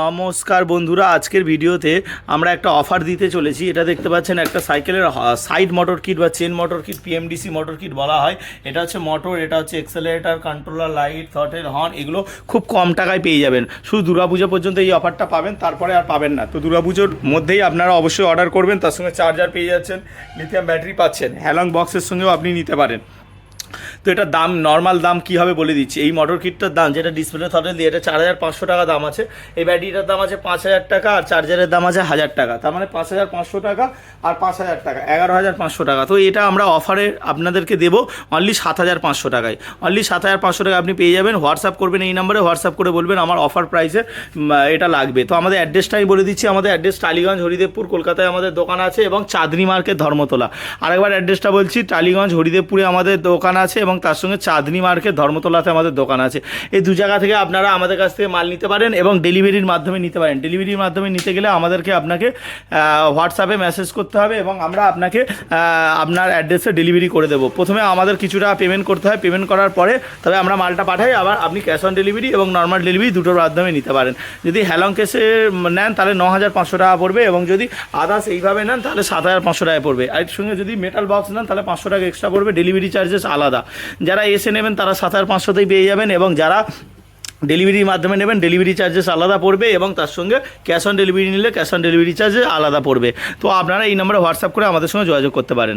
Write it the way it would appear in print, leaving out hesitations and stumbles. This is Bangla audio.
নমস্কার বন্ধুরা, আজকের ভিডিওতে আমরা একটা অফার দিতে চলেছি। এটা দেখতে পাচ্ছেন একটা সাইকেলের সাইড মোটর কিট বা chain motor kit, PMDC motor kit বলা হয়। এটা হচ্ছে মোটর, এটা হচ্ছে accelerator, controller, light, throttle, horn, এগুলো খুব কম টাকায় পেয়ে যাবেন। শুধু দুর্গাপুজো পর্যন্ত এই অফারটা পাবেন, তারপরে আর পাবেন না। তো দুর্গাপুজোর মধ্যেই আপনারা অবশ্যই অর্ডার করবেন। তার সঙ্গে চার্জার পেয়ে যাচ্ছেন, লিথিয়াম ব্যাটারি পাচ্ছেন, হ্যালং বক্সের সঙ্গেও আপনি নিতে পারেন। তো এটা দাম, নর্মাল দাম কী হবে বলে দিচ্ছি। এই মোটর কিটটার দাম, যেটা ডিসপ্লে থ্রটেল দিয়ে, এটা 4,500 টাকা দাম আছে। এই ব্যাটারিটার দাম আছে 5,000 টাকা, আর চার্জারের দাম আছে 1,000 টাকা। তার মানে 5,500 টাকা আর 5,000 টাকা, 11,500 টাকা। তো এটা আমরা অফারে আপনাদেরকে দেবো অনলি 7,500 টাকায়। অনলি 7,500 টাকা আপনি পেয়ে যাবেন। হোয়াটসঅ্যাপ করবেন, এই নাম্বারে হোয়াটসঅ্যাপ করে বলবেন আমার অফার প্রাইসে এটা লাগবে। তো আমাদের অ্যাড্রেসটা আমি বলে দিচ্ছি। আমাদের অ্যাড্রেস টালিগঞ্জ, হরিদেবপুর, কলকাতায় আমাদের দোকান আছে, এবং চাঁদনি মার্কেট, ধর্মতলা। আরেকবার অ্যাড্রেসটা বলছি, টালিগঞ্জ, হরিদেবপুরে আমাদের দোকান আছে, এবং তার সঙ্গে চাঁদনি মার্কেট, ধর্মতলাতে আমাদের দোকান আছে। এই দু জায়গা থেকে আপনারা আমাদের কাছ থেকে মাল নিতে পারেন, এবং ডেলিভারির মাধ্যমে নিতে পারেন। ডেলিভারির মাধ্যমে নিতে গেলে আপনাকে হোয়াটসঅ্যাপে মেসেজ করতে হবে, এবং আমরা আপনাকে আপনার অ্যাড্রেসে ডেলিভারি করে দেবো। প্রথমে আমাদের কিছুটা পেমেন্ট করতে হয়, পেমেন্ট করার পরে তবে আমরা মালটা পাঠাই। আবার আপনি ক্যাশ অন ডেলিভারি এবং নর্মাল ডেলিভারি দুটোর মাধ্যমে নিতে পারেন। যদি হ্যালং কেসে নেন তাহলে 9,500 টাকা পড়বে, এবং যদি আদার্স এইভাবে নেন তাহলে 7,500 টাকা পড়বে। আর এর সঙ্গে যদি মেটাল বক্স নেন তাহলে 500 টাকা এক্সট্রা পড়বে, ডেলিভারি চার্জেস আলাদা। যারা এসে নেবেন তারা 7,500তেই পেয়ে যাবেন, এবং যারা ডেলিভারির মাধ্যমে নেবেন ডেলিভারি চার্জেস আলাদা পড়বে, এবং তার সঙ্গে ক্যাশ অন ডেলিভারি নিলে ক্যাশ অন ডেলিভারি চার্জেস আলাদা পড়বে। তো আপনারা এই নম্বরে হোয়াটসঅ্যাপ করে আমাদের সঙ্গে যোগাযোগ করতে পারেন।